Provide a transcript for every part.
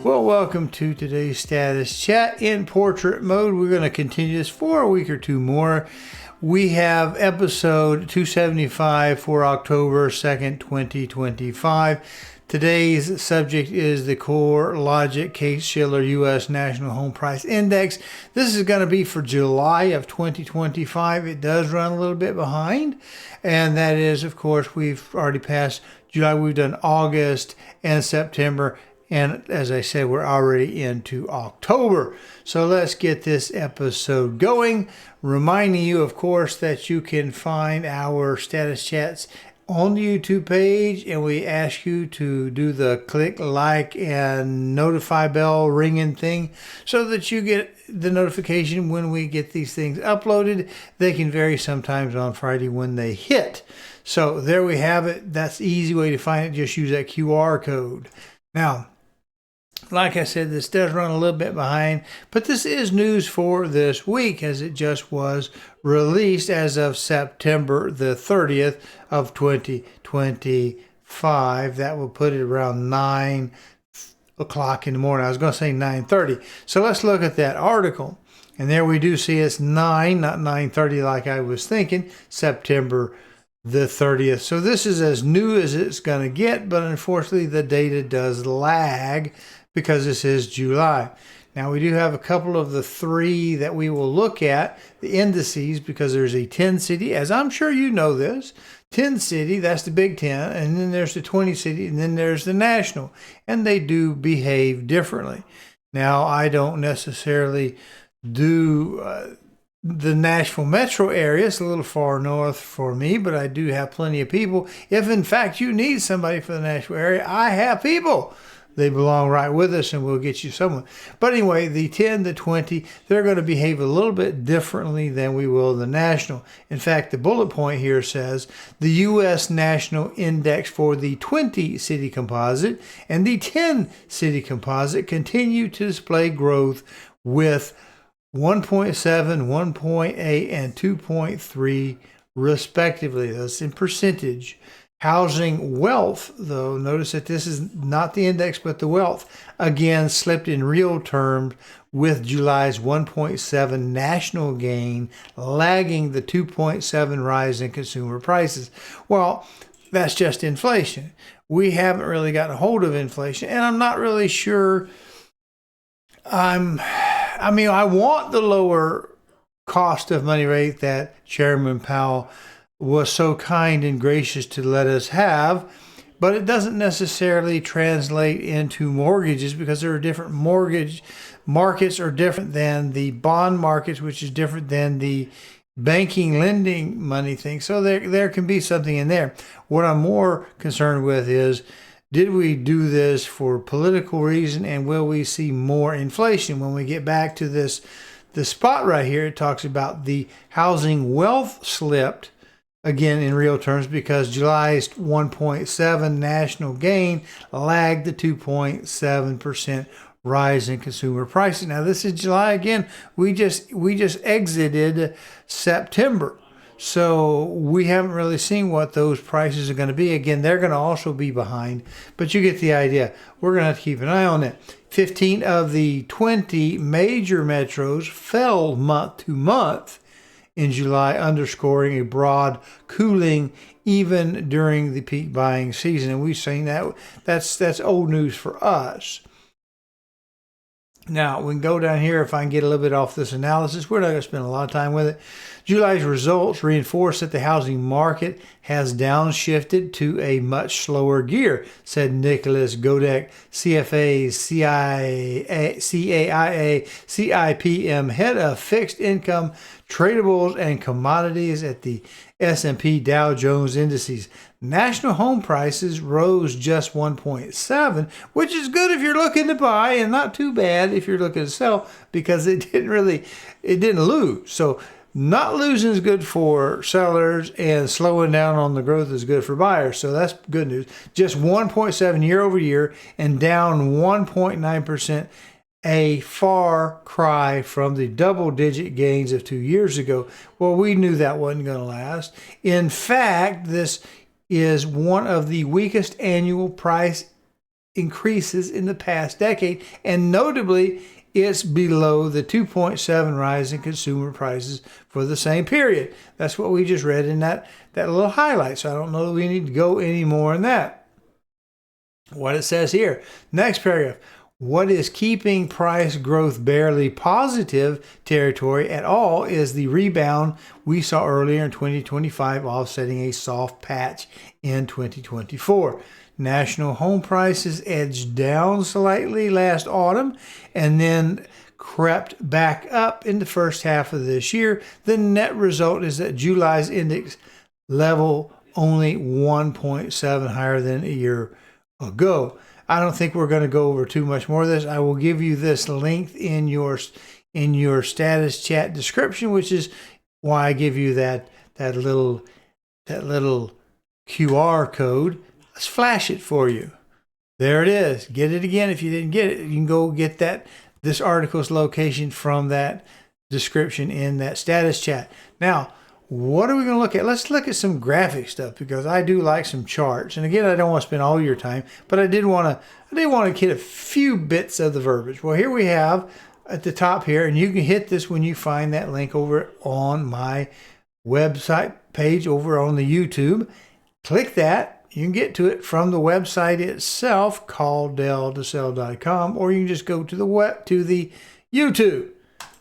Well, welcome to today's status chat in portrait mode. We're going to continue this for a week or two more. We have episode 275 for October 2nd, 2025. Today's subject is the CoreLogic Case-Shiller U.S. National Home Price Index. This is going to be for July of 2025. It does run a little bit behind, and that is, of course, we've already passed July. We've done August and September. And as I said, we're already into October. So let's get this episode going. Reminding you, of course, that you can find our status chats on the YouTube page. And we ask you to do the click, like, and notify bell ringing thing so that you get the notification when we get these things uploaded. They can vary sometimes on Friday when they hit. So there we have it. That's the easy way to find it. Just use that QR code. Now, like I said, this does run a little bit behind, but this is news for this week as it just was released as of September the 30th of 2025. That will put it around 9 o'clock in the morning. I was going to say 9:30. So let's look at that article. And there we do see it's 9, not 9:30 like I was thinking, September the 30th. So this is as new as it's going to get, but unfortunately the data does lag because this is July. Now we do have a couple of the three that we will look at, the indices, because there's a 10 city, as I'm sure you know this, 10 city, that's the Big 10, and then there's the 20 city, and then there's the national, and they do behave differently. Now I don't necessarily do the Nashville metro area. It's a little far north for me, but I do have plenty of people. If in fact you need somebody for the Nashville area, I have people. They belong right with us, and we'll get you someone. But anyway, the 10, the 20, they're going to behave a little bit differently than we will the national. In fact, the bullet point here says the U.S. National Index for the 20 city composite and the 10 city composite continue to display growth with 1.7, 1.8, and 2.3 respectively. That's in percentage. Housing wealth, though, notice that this is not the index, but the wealth, again slipped in real terms with July's 1.7 national gain lagging the 2.7 rise in consumer prices. Well, that's just inflation. We haven't really gotten a hold of inflation, and I'm not really sure. I want the lower cost of money rate that Chairman Powell was so kind and gracious to let us have, but it doesn't necessarily translate into mortgages because there are different mortgage markets are different than the bond markets, which is different than the banking lending money thing. So there can be something in there. What I'm more concerned with is, did we do this for political reason, and will we see more inflation? When we get back to the spot right here, it talks about the housing wealth slipped again in real terms because July's 1.7 national gain lagged the 2.7% rise in consumer prices. Now this is July again. We just exited September. So we haven't really seen what those prices are going to be. Again, they're going to also be behind, but you get the idea. We're going to have to keep an eye on it. 15 of the 20 major metros fell month to month in July, underscoring a broad cooling even during the peak buying season. And we've seen that. That's old news for us. Now, we can go down here if I can get a little bit off this analysis. We're not going to spend a lot of time with it. July's results reinforce that the housing market has downshifted to a much slower gear, said Nicholas Godek, CFA, CAIA, CIPM, head of fixed income, tradables, and commodities at the S&P Dow Jones Indices. National home prices rose just 1.7, which is good if you're looking to buy, and not too bad if you're looking to sell, because it didn't lose. So not losing is good for sellers, and slowing down on the growth is good for buyers. So that's good news. Just 1.7 year over year and down 1.9%. A far cry from the double-digit gains of 2 years ago. Well, we knew that wasn't going to last. In fact, this is one of the weakest annual price increases in the past decade, and notably, it's below the 2.7 rise in consumer prices for the same period. That's what we just read in that little highlight. So I don't know that we need to go any more in that. What it says here, next paragraph. What is keeping price growth barely positive territory at all is the rebound we saw earlier in 2025, offsetting a soft patch in 2024. National home prices edged down slightly last autumn and then crept back up in the first half of this year. The net result is that July's index level only 1.7 higher than a year ago. I don't think we're going to go over too much more of this. I will give you this link in your status chat description, which is why I give you that little QR code. Let's flash it for you. There it is. Get it again if you didn't get it. You can go get this article's location from that description in that status chat. Now, what are we going to look at? Let's look at some graphic stuff, because I do like some charts. And again, I don't want to spend all your time, but I did want to get a few bits of the verbiage. Well, here we have at the top here, and you can hit this when you find that link over on my website page over on the YouTube. Click that. You can get to it from the website itself, CallDelToSell.com, or you can just go to the YouTube.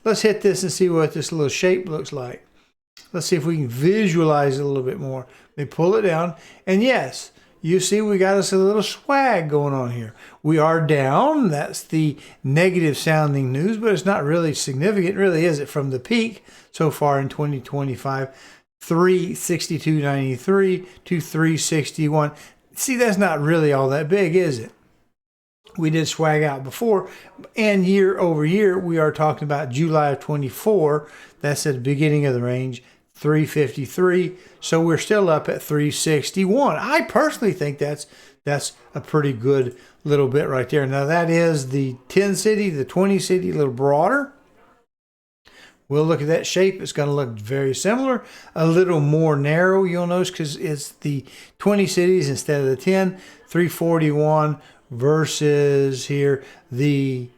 Let's hit this and see what this little shape looks like. Let's see if we can visualize it a little bit more. Let me pull it down. And yes, you see we got us a little swag going on here. We are down. That's the negative sounding news, but it's not really significant, really, is it? From the peak so far in 2025, 362.93 to 361. See, that's not really all that big, is it? We did swag out before, and year over year, we are talking about July of 24. That's at the beginning of the range, 353. So we're still up at 361. I personally think that's a pretty good little bit right there. Now that is the 10 city, the 20 city, a little broader. We'll look at that shape. It's going to look very similar, a little more narrow, you'll notice, because it's the 20 cities instead of the 10, 341 versus here the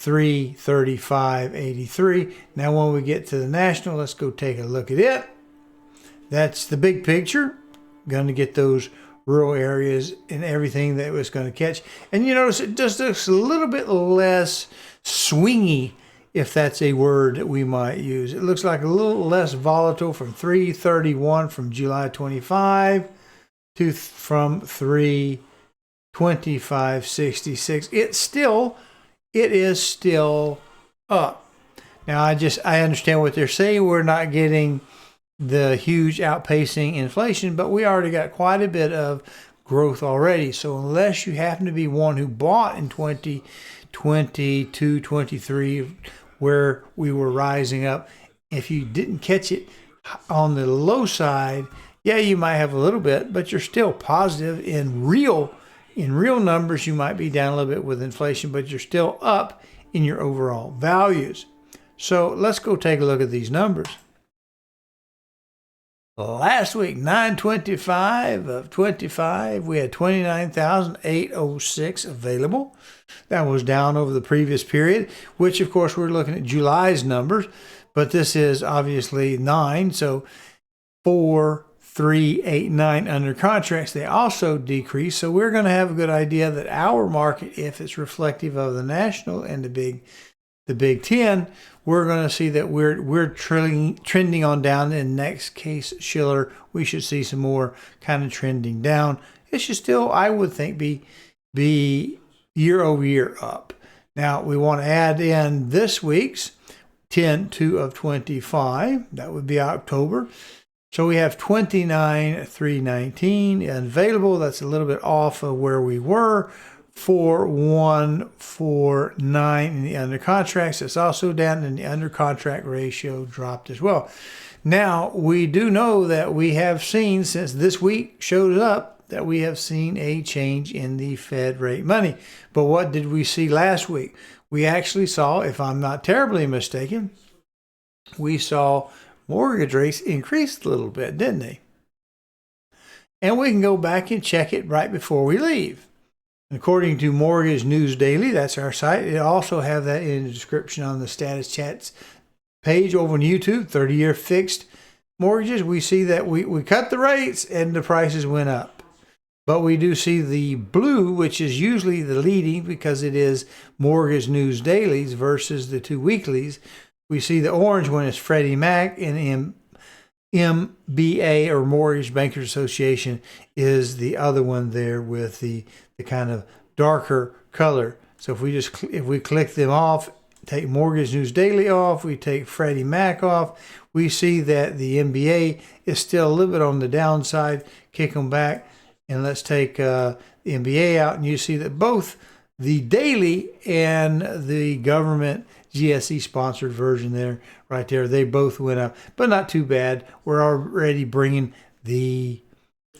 335.83. Now when we get to the national, let's go take a look at it. That's the big picture. Going to get those rural areas and everything that was going to catch. And you notice it just looks a little bit less swingy, if that's a word that we might use. It looks like a little less volatile from 331 from July 25 to from 325.66. It is still up. Now I understand what they're saying. We're not getting the huge outpacing inflation, but we already got quite a bit of growth already. So unless you happen to be one who bought in 2022, 23, where we were rising up, if you didn't catch it on the low side, yeah, you might have a little bit, but you're still positive in real numbers. You might be down a little bit with inflation, but you're still up in your overall values. So let's go take a look at these numbers. Last week, 9/25 of 25, we had 29,806 available. That was down over the previous period, which of course we're looking at July's numbers, but this is obviously 9, so 4,389 under contracts. They also decreased, so we're going to have a good idea that our market, if it's reflective of the national and the Big 10, we're going to see that we're trending on down. In next case, Schiller, we should see some more kind of trending down. It should still, I would think, be year over year up. Now, we want to add in this week's 10/2 of 25. That would be October. So we have 29,319 available. That's a little bit off of where we were. 4,149 in the under contracts. It's also down, and the under contract ratio dropped as well. Now, we do know that we have seen, since this week showed up, that we have seen a change in the Fed rate money. But what did we see last week? We actually saw, if I'm not terribly mistaken, we saw mortgage rates increase a little bit, didn't they? And we can go back and check it right before we leave. According to Mortgage News Daily, that's our site. It also have that in the description on the status chats page over on YouTube, 30-year fixed mortgages. We see that we cut the rates and the prices went up. But we do see the blue, which is usually the leading because it is Mortgage News Dailies versus the 2 weeklies. We see the orange one is Freddie Mac, and MBA, or Mortgage Bankers Association, is the other one there with the kind of darker color. So if we click them off, take Mortgage News Daily off, we take Freddie Mac off, we see that the MBA is still a little bit on the downside. Kick them back, and let's take the MBA out, and you see that both the daily and the government GSE sponsored version there, right there, they both went up, but not too bad. We're already bringing the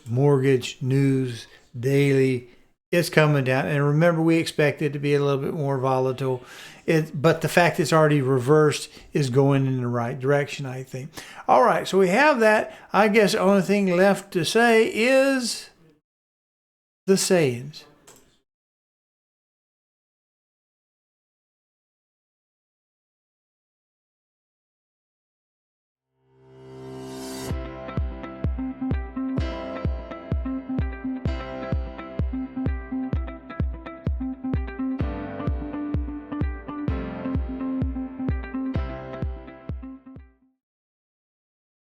Mortgage News Daily. It's coming down, and remember, we expect it to be a little bit more volatile. But the fact it's already reversed is going in the right direction, I think. All right, so we have that. I guess the only thing left to say is the sayings.